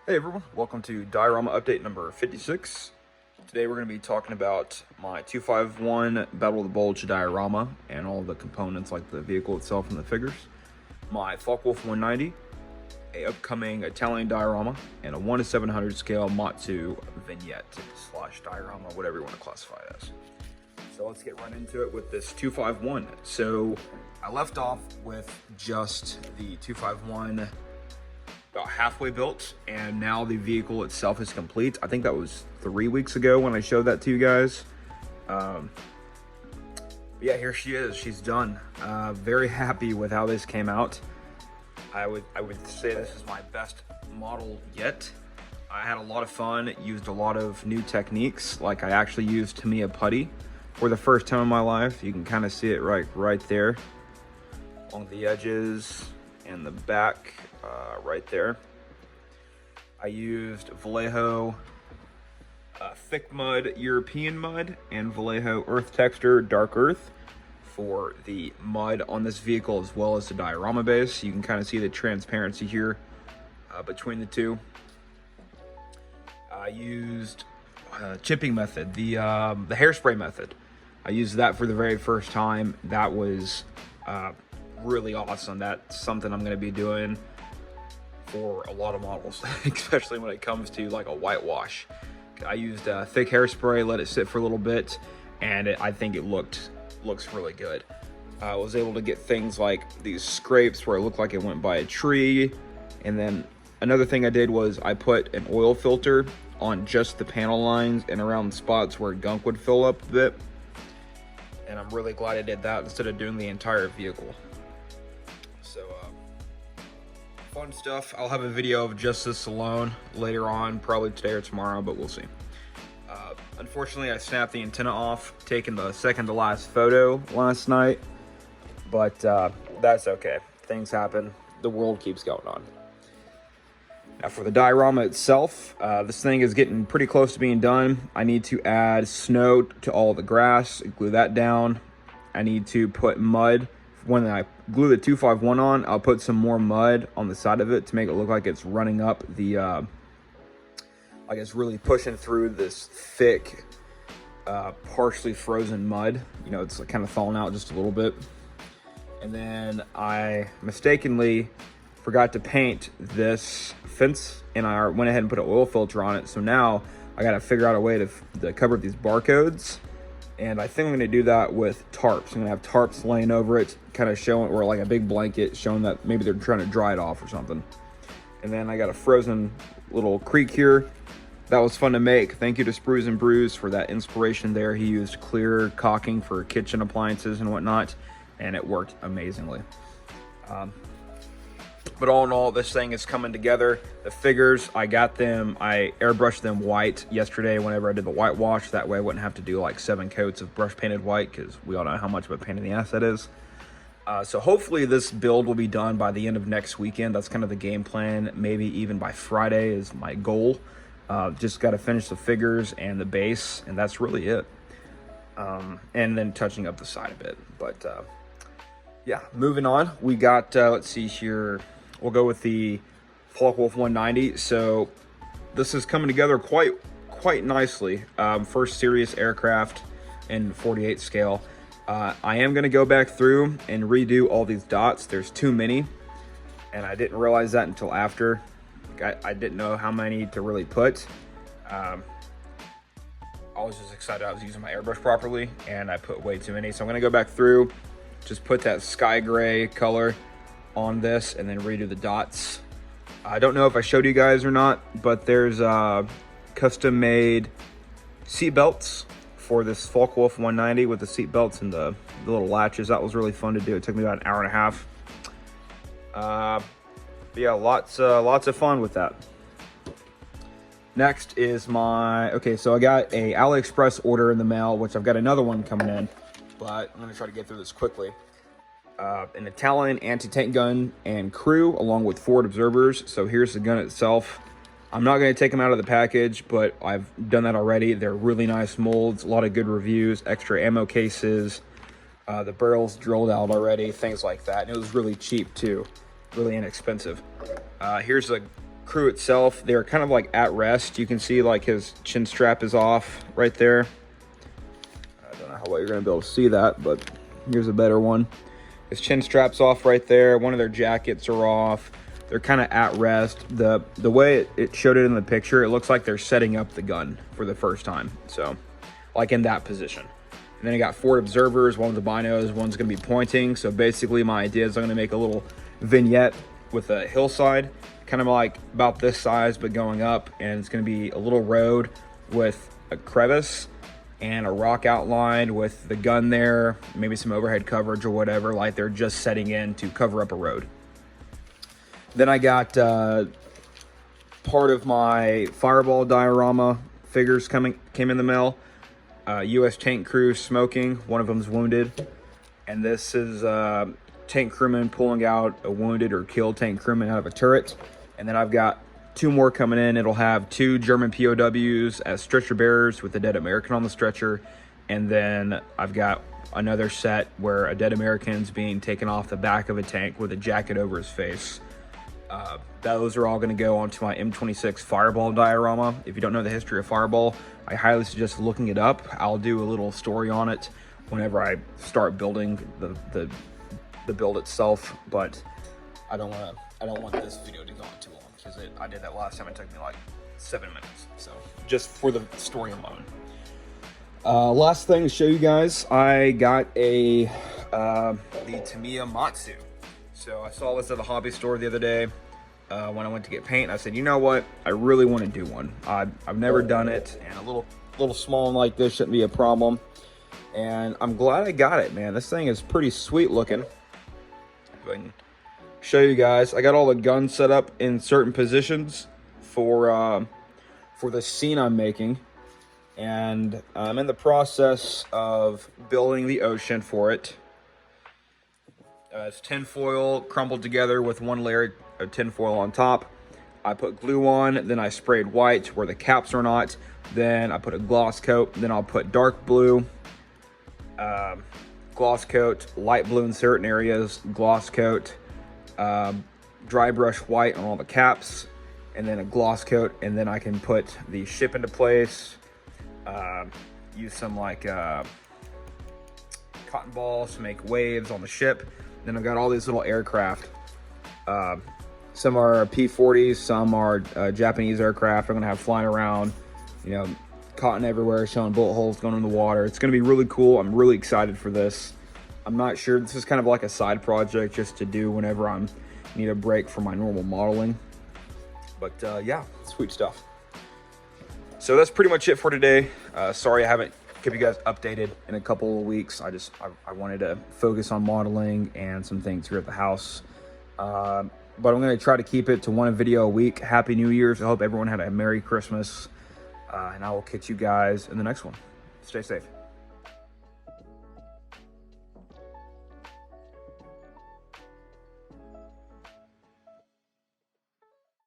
Hey everyone, welcome to diorama update number 56. Today we're going to be talking about my 251 Battle of the Bulge diorama and all the components like the vehicle itself and the figures. My FW190, a upcoming Italian diorama, and a 1:700 scale Matsu vignette slash diorama, whatever you want to classify it as. So let's get right into it with this 251. So I left off with just the 251 about halfway built, and now the vehicle itself is complete. I think that was 3 weeks ago when I showed that to you guys. Yeah, here she is. She's done. Very happy with how this came out. I would say this is my best model yet. I had a lot of fun, used a lot of new techniques. Like I actually used Tamiya putty for the first time in my life. You can kind of see it right there along the edges and the back. Right there. I used Vallejo thick mud, European mud, and Vallejo earth texture, dark earth for the mud on this vehicle as well as the diorama base. You can kind of see the transparency here between the two. I used chipping method, the hairspray method. I used that for the very first time. That was really awesome. That's something I'm going to be doing for a lot of models, especially when it comes to like a whitewash. I used thick hairspray, let it sit for a little bit, and I think it looks really good. I was able to get things like these scrapes where it looked like it went by a tree. And then another thing I did was I put an oil filter on just the panel lines and around the spots where gunk would fill up a bit. And I'm really glad I did that instead of doing the entire vehicle. So fun stuff. I'll have a video of just this alone later on, probably today or tomorrow, but we'll see. Unfortunately, I snapped the antenna off, taking the second to last photo last night, but that's okay. Things happen. The world keeps going on. Now for the diorama itself, this thing is getting pretty close to being done. I need to add snow to all the grass, glue that down. I need to put mud. When I glue the 251 on, I'll put some more mud on the side of it to make it look like it's running up the, like it's really pushing through this thick, partially frozen mud. You know, it's kind of falling out just a little bit. And then I mistakenly forgot to paint this fence, and I went ahead and put an oil filter on it. So now I got to figure out a way to cover these barcodes. And I think I'm going to do that with tarps. I'm going to have tarps laying over it, kind of showing, or like a big blanket showing that maybe they're trying to dry it off or something. And then I got a frozen little creek here. That was fun to make. Thank you to Sprues and Brews for that inspiration there. He used clear caulking for kitchen appliances and whatnot, and it worked amazingly. But all in all, this thing is coming together. The figures, I got them, I airbrushed them white yesterday whenever I did the whitewash. That way I wouldn't have to do like 7 coats of brush painted white, because we all know how much of a pain in the ass that is. So hopefully this build will be done by the end of next weekend. That's kind of the game plan. Maybe even by Friday is my goal. Just got to finish the figures and the base, and that's really it. And then touching up the side a bit. But yeah, moving on. We got, let's see here. We'll go with the FW190. So this is coming together quite nicely. First serious aircraft in 48 scale. I am going to go back through and redo all these dots. There's too many, and I didn't realize that until after. I didn't know how many to really put. I was just excited I was using my airbrush properly, and I put way too many. So I'm going to go back through, just put that sky gray color on this, and then redo the dots. I don't know if I showed you guys or not, but there's custom made seat belts for this FW190 with the seat belts and the little latches. That was really fun to do. It took me about an hour and a half. But yeah, lots of fun with that. Next is my, okay, so I got a AliExpress order in the mail, which I've got another one coming in, but I'm gonna try to get through this quickly. An Italian anti-tank gun and crew, along with forward observers. So here's the gun itself. I'm not going to take them out of the package, but I've done that already. They're really nice molds, a lot of good reviews, extra ammo cases, the barrels drilled out already, things like that. And it was really cheap too, really inexpensive. Here's a crew itself, they're kind of like at rest. You can see like his chin strap is off right there. I don't know how well you're gonna be able to see that, but here's a better one. His chin strap's off right there. One of their jackets are off. They're kind of at rest. The way it showed it in the picture, it looks like they're setting up the gun for the first time. So, like in that position. And then I got 4 observers, one with the binos, one's gonna be pointing. So basically my idea is I'm gonna make a little vignette with a hillside, kind of like about this size, but going up. And it's gonna be a little road with a crevice and a rock outline with the gun there, maybe some overhead coverage or whatever, like they're just setting in to cover up a road. Then I got part of my Fireball diorama figures came in the mail. U.S. tank crew smoking, one of them's wounded. And this is tank crewman pulling out a wounded or killed tank crewman out of a turret. And then I've got 2 more coming in. It'll have 2 German POWs as stretcher bearers with a dead American on the stretcher. And then I've got another set where a dead American's being taken off the back of a tank with a jacket over his face. Those are all going to go onto my M26 Fireball diorama. If you don't know the history of Fireball, I highly suggest looking it up. I'll do a little story on it whenever I start building the build itself, but I don't want this video to go on too long, because I did that last time. It took me like 7 minutes. So just for the story alone. Last thing to show you guys, I got the Tamiya Matsu. So I saw this at the hobby store the other day when I went to get paint. I said, you know what? I really want to do one. I've never done it, and a little small one like this shouldn't be a problem. And I'm glad I got it, man. This thing is pretty sweet looking. If I can show you guys, I got all the guns set up in certain positions for the scene I'm making, and I'm in the process of building the ocean for it. It's tinfoil crumbled together with 1 layer of tinfoil on top. I put glue on, then I sprayed white where the caps are not. Then I put a gloss coat. Then I'll put dark blue, gloss coat, light blue in certain areas, gloss coat, dry brush white on all the caps, and then a gloss coat. And then I can put the ship into place. Use some like cotton balls to make waves on the ship. Then I've got all these little aircraft. Some are P-40s, some are Japanese aircraft I'm gonna have flying around, you know, cotton everywhere, showing bullet holes going in the water. It's gonna be really cool. I'm really excited for this. I'm not sure, this is kind of like a side project just to do whenever I need a break from my normal modeling. But yeah, sweet stuff. So that's pretty much it for today. Sorry I haven't kept you guys updated in a couple of weeks. I wanted to focus on modeling and some things here at the house. But I'm going to try to keep it to 1 video a week. Happy New Year's. I hope everyone had a Merry Christmas. And I will catch you guys in the next one. Stay safe.